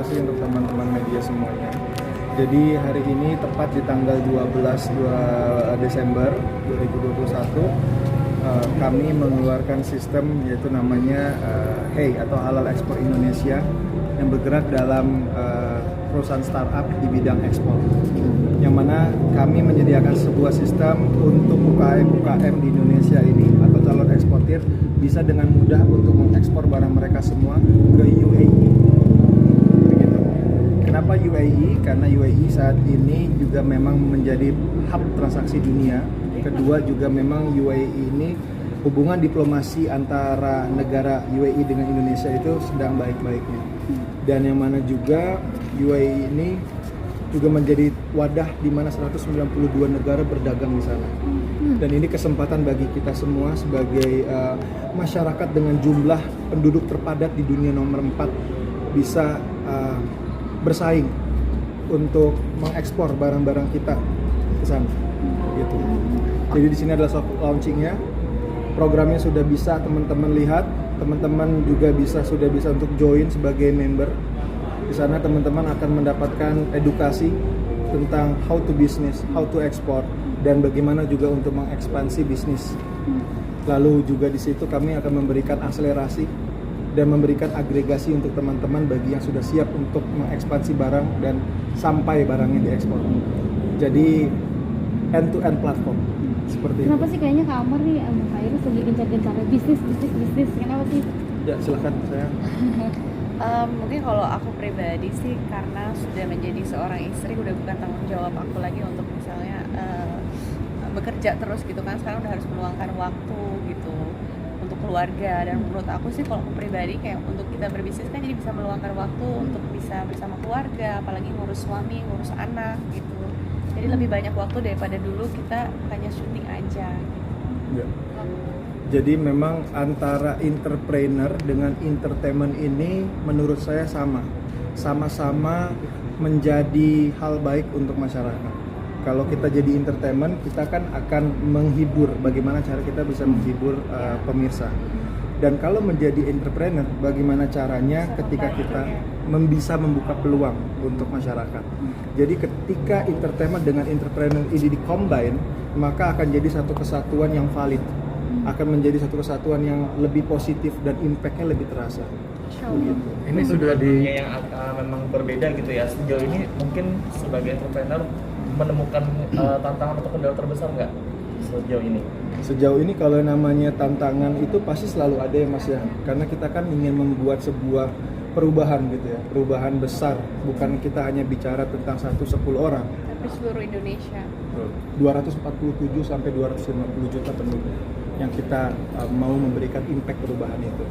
kasih untuk teman-teman media semuanya. Jadi hari ini tepat di tanggal 12 Desember 2021 kami mengeluarkan sistem yaitu namanya HEI atau Halal Ekspor Indonesia yang bergerak dalam perusahaan startup di bidang ekspor. Yang mana kami menyediakan sebuah sistem untuk UKM di Indonesia ini atau calon eksportir bisa dengan mudah untuk mengekspor barang mereka semua ke UAE. Begitu. Kenapa UAE? Karena UAE saat ini juga memang menjadi hub transaksi dunia. Kedua juga memang UAE ini hubungan diplomasi antara negara UAE dengan Indonesia itu sedang baik-baiknya. Dan yang mana juga UAE ini juga menjadi wadah di mana 192 negara berdagang di sana. Dan ini kesempatan bagi kita semua sebagai masyarakat dengan jumlah penduduk terpadat di dunia nomor 4 bisa bersaing untuk mengekspor barang-barang kita ke sana. Gitu. Jadi di sini adalah soft launchingnya. Programnya sudah bisa teman-teman lihat, teman-teman juga sudah bisa untuk join sebagai member. Di sana teman-teman akan mendapatkan edukasi tentang how to business, how to export, dan bagaimana juga untuk mengekspansi bisnis. Lalu juga di situ kami akan memberikan akselerasi dan memberikan agregasi untuk teman-teman bagi yang sudah siap untuk mengekspansi barang dan sampai barangnya diekspor. Jadi end-to-end platform seperti Kenapa itu. sih kayaknya Kak Amar nih Kak Iris lagi gencar-gencarnya bisnis? Kenapa sih? Ya silakan saya. Mungkin kalau aku pribadi sih karena sudah menjadi seorang istri, udah bukan tanggung jawab aku lagi untuk misalnya bekerja terus gitu kan. Sekarang udah harus meluangkan waktu gitu untuk keluarga. Dan menurut aku sih kalau aku pribadi kayak untuk kita berbisnis kan jadi bisa meluangkan waktu untuk bisa bersama keluarga, apalagi ngurus suami, ngurus anak gitu. Jadi lebih banyak waktu daripada dulu kita hanya syuting aja gitu. Ya. Jadi memang antara entrepreneur dengan entertainment ini menurut saya sama-sama menjadi hal baik untuk masyarakat. Kalau kita jadi entertainment, kita kan akan menghibur, bagaimana cara kita bisa menghibur pemirsa. Dan kalau menjadi entrepreneur, bagaimana caranya ketika kita bisa membuka peluang untuk masyarakat. Jadi ketika entertainment dengan entrepreneur ini di-combine, maka akan jadi satu kesatuan yang valid. Akan menjadi satu kesatuan yang lebih positif dan impact-nya lebih terasa. Begitu. Ini sudah di yang memang berbeda gitu ya. Sejauh ini mungkin sebagai entrepreneur menemukan tantangan atau kendala terbesar nggak sejauh ini? Sejauh ini kalau namanya tantangan itu pasti selalu ada ya Mas ya. Karena kita kan ingin membuat sebuah perubahan gitu ya, perubahan besar. Bukan kita hanya bicara tentang 1-10 orang. Tapi seluruh Indonesia. 247 sampai 250 juta penduduk yang kita mau memberikan impact perubahan itu.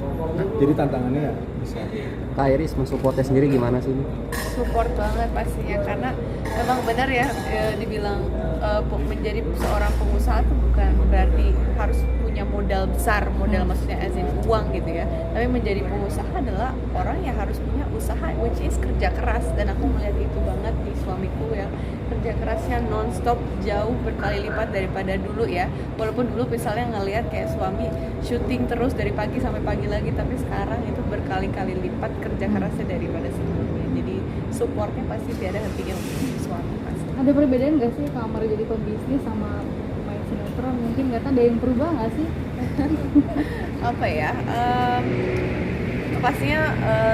Jadi tantangannya ya besar. Kak Iris mensupportnya sendiri gimana sih? Support banget pastinya karena memang benar ya dibilang menjadi seorang pengusaha itu bukan berarti harus punya modal besar, modal maksudnya as in uang gitu ya. Tapi menjadi pengusaha adalah orang yang harus punya usaha which is kerja keras, dan aku melihat itu banget di suamiku yang kerja kerasnya non-stop jauh berkali lipat daripada dulu ya. Walaupun dulu misalnya ngelihat kayak suami syuting terus dari pagi sampai pagi lagi, tapi sekarang itu berkali-kali lipat kerja kerasnya daripada sebelumnya. Jadi supportnya pasti tiada hentinya untuk suami pasti. Ada perbedaan nggak sih Kak Amar jadi pembisnis sama pemain sinetron? Mungkin nggak tahu ada yang berubah nggak sih? Apa ya? Pastinya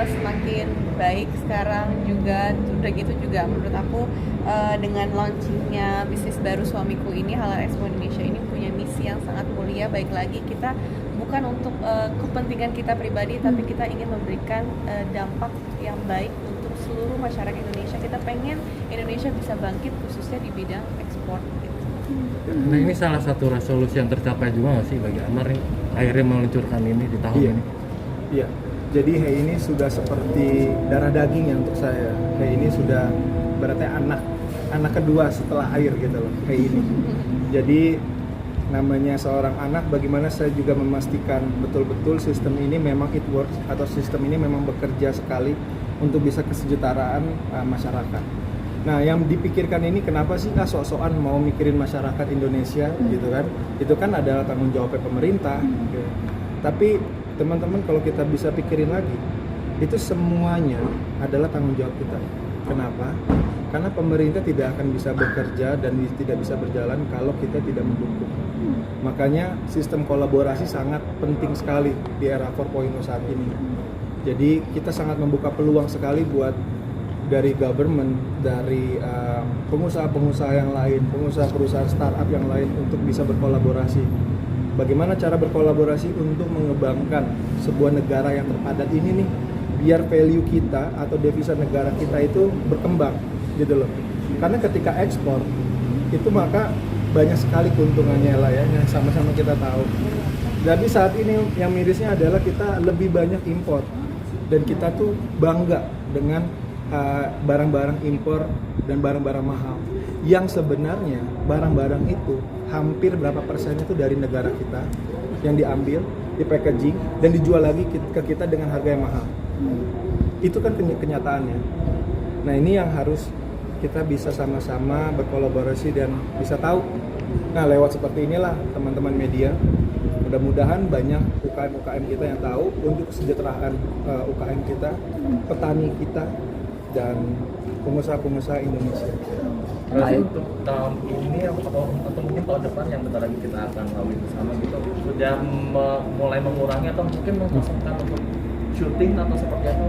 semakin baik sekarang juga. Udah gitu juga menurut aku dengan launchingnya bisnis baru suamiku ini, Halal Expo Indonesia ini punya misi yang sangat mulia. Baik lagi kita bukan untuk kepentingan kita pribadi, tapi kita ingin memberikan dampak yang baik untuk seluruh masyarakat Indonesia. Kita pengen Indonesia bisa bangkit khususnya di bidang ekspor gitu. Nah ini salah satu resolusi yang tercapai juga nggak sih bagi Amar nih, akhirnya meluncurkan ini di tahun ini? Iya. Jadi HEI ini sudah seperti darah daging ya untuk saya. HEI ini sudah berarti anak kedua setelah air gitu loh, HEI ini. Jadi namanya seorang anak, bagaimana saya juga memastikan betul-betul sistem ini memang it works atau sistem ini memang bekerja sekali untuk bisa kesejahteraan masyarakat. Nah, yang dipikirkan ini kenapa sih sok-sokan mau mikirin masyarakat Indonesia gitu kan? Itu kan adalah tanggung jawabnya pemerintah. Gitu. Tapi teman-teman kalau kita bisa pikirin lagi, itu semuanya adalah tanggung jawab kita. Kenapa? Karena pemerintah tidak akan bisa bekerja dan tidak bisa berjalan kalau kita tidak mendukung. Makanya sistem kolaborasi sangat penting sekali di era 4.0 saat ini. Jadi kita sangat membuka peluang sekali buat dari government, dari pengusaha-pengusaha yang lain, pengusaha-perusahaan startup yang lain untuk bisa berkolaborasi. Bagaimana cara berkolaborasi untuk mengembangkan sebuah negara yang terpadat ini nih, biar value kita atau devisa negara kita itu berkembang gitu loh. Karena ketika ekspor itu maka banyak sekali keuntungannya lah ya, yang sama-sama kita tahu. Tapi saat ini yang mirisnya adalah kita lebih banyak impor dan kita tuh bangga dengan barang-barang impor dan barang-barang mahal. Yang sebenarnya barang-barang itu hampir berapa persennya itu dari negara kita yang diambil, di packaging dan dijual lagi ke kita dengan harga yang mahal. Itu kan kenyataannya. Nah ini yang harus kita bisa sama-sama berkolaborasi dan bisa tahu. Nah lewat seperti inilah teman-teman media, mudah-mudahan banyak UKM-UKM kita yang tahu untuk kesejahteraan UKM kita, petani kita, dan pengusaha-pengusaha Indonesia. Berarti untuk tahun ini atau mungkin tahun depan yang bentar lagi kita akan lalui bersama gitu, sudah mulai mengurangi atau mungkin mengkosongkan untuk syuting atau seperti apa?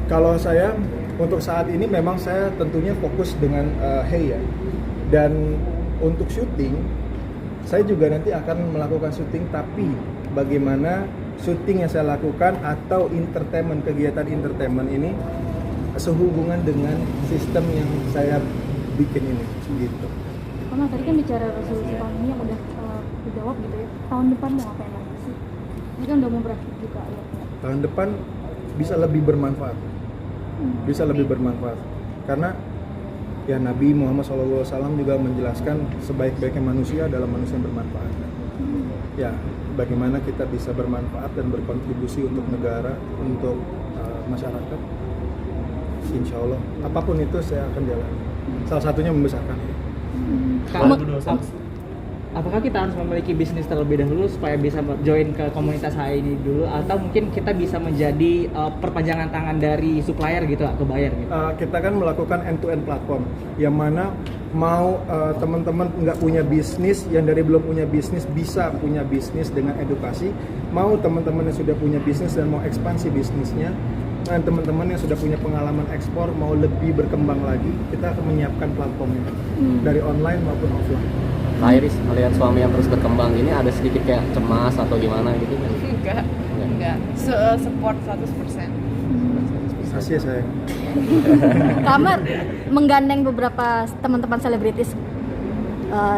Kalau saya untuk saat ini memang saya tentunya fokus dengan Hey ya, dan untuk syuting saya juga nanti akan melakukan syuting, tapi bagaimana syuting yang saya lakukan atau entertainment, kegiatan entertainment ini sehubungan dengan sistem yang saya bikin ini gitu. Karena tadi kan bicara resolusi tahun ini yang udah dijawab gitu ya. Tahun depan mau ngapain lagi sih? Ini kan udah mau berakhir juga ya. Tahun depan bisa lebih bermanfaat. Bisa lebih bermanfaat. Karena ya Nabi Muhammad SAW juga menjelaskan sebaik-baiknya manusia adalah manusia yang bermanfaat. Ya, bagaimana kita bisa bermanfaat dan berkontribusi untuk negara, untuk masyarakat. Insya Allah, apapun itu saya akan jalani. Salah satunya membesarkan. Apakah kita harus memiliki bisnis terlebih dahulu supaya bisa join ke komunitas HI ini dulu, atau mungkin kita bisa menjadi perpanjangan tangan dari supplier gitu atau buyer gitu? Kita kan melakukan end-to-end platform, yang mana mau teman-teman nggak punya bisnis, yang dari belum punya bisnis bisa punya bisnis dengan edukasi, mau teman-teman yang sudah punya bisnis dan mau ekspansi bisnisnya, dan teman-teman yang sudah punya pengalaman ekspor mau lebih berkembang lagi, kita akan menyiapkan platformnya dari online maupun offline. Kak Iris, melihat suami yang terus berkembang ini ada sedikit kayak cemas atau gimana gitu? Enggak. Support 100%. Kasih ya sayang. Kamar menggandeng beberapa teman-teman selebritis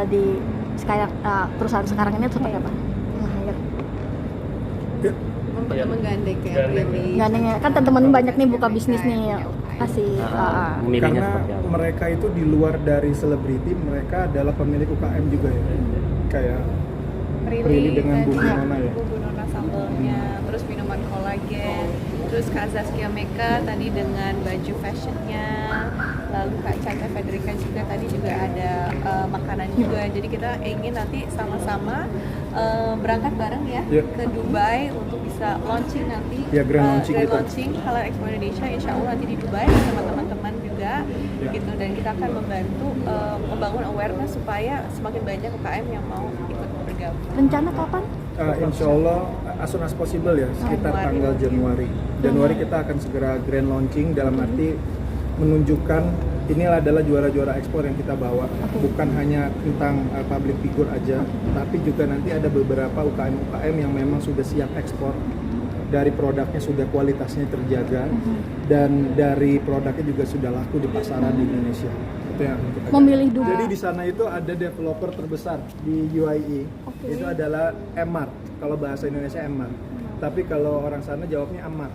di sekarang perusahaan sekarang ini seperti apa? Menggandeng kayak Prilly. Gandengnya kan teman-teman banyak nih buka bisnis nih, kasih. Memilihnya Karena seperti apa? mereka itu di luar dari selebriti, mereka adalah pemilik UKM juga ya. Kayak Prilly dengan Bu Nona ya. Bu Nona sambalnya, terus minuman kolagen, terus Kak Zaskia Meka tadi dengan baju fashionnya, lalu Kak Chandra Federica juga tadi juga ada makanan juga. Jadi kita ingin nanti sama-sama berangkat bareng ya ke Dubai untuk bisa launching nanti, Ya, grand launching kita. Halal Expo Indonesia, insya Allah nanti di Dubai sama teman-teman juga gitu, dan kita akan membantu membangun awareness supaya semakin banyak UKM yang mau ikut bergabung. Rencana kapan? Insya Allah as soon as possible ya, sekitar tanggal Januari kita akan segera grand launching, dalam arti menunjukkan inilah adalah juara-juara ekspor yang kita bawa, bukan hanya tentang public figure aja, tapi juga nanti ada beberapa UKM-UKM yang memang sudah siap ekspor, dari produknya sudah kualitasnya terjaga, dan dari produknya juga sudah laku di pasaran di Indonesia. Itu yang kita Memilih Dubai. Jadi di sana itu ada developer terbesar di UAE, itu adalah Emar, kalau bahasa Indonesia Emar, tapi kalau orang sana jawabnya Ammar.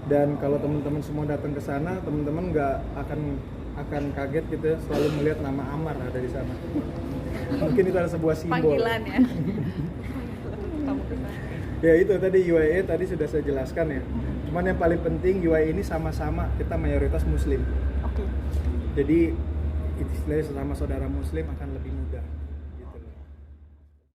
Dan kalau teman-teman semua datang ke sana, teman-teman nggak akan kaget gitu ya, selalu melihat nama Ammar ada di sana. Mungkin itu ada sebuah simbol. Panggilan ya. Ya itu tadi UAE tadi sudah saya jelaskan ya. Cuman yang paling penting UAE ini sama-sama kita mayoritas Muslim. Oke. Jadi istilahnya sesama saudara Muslim akan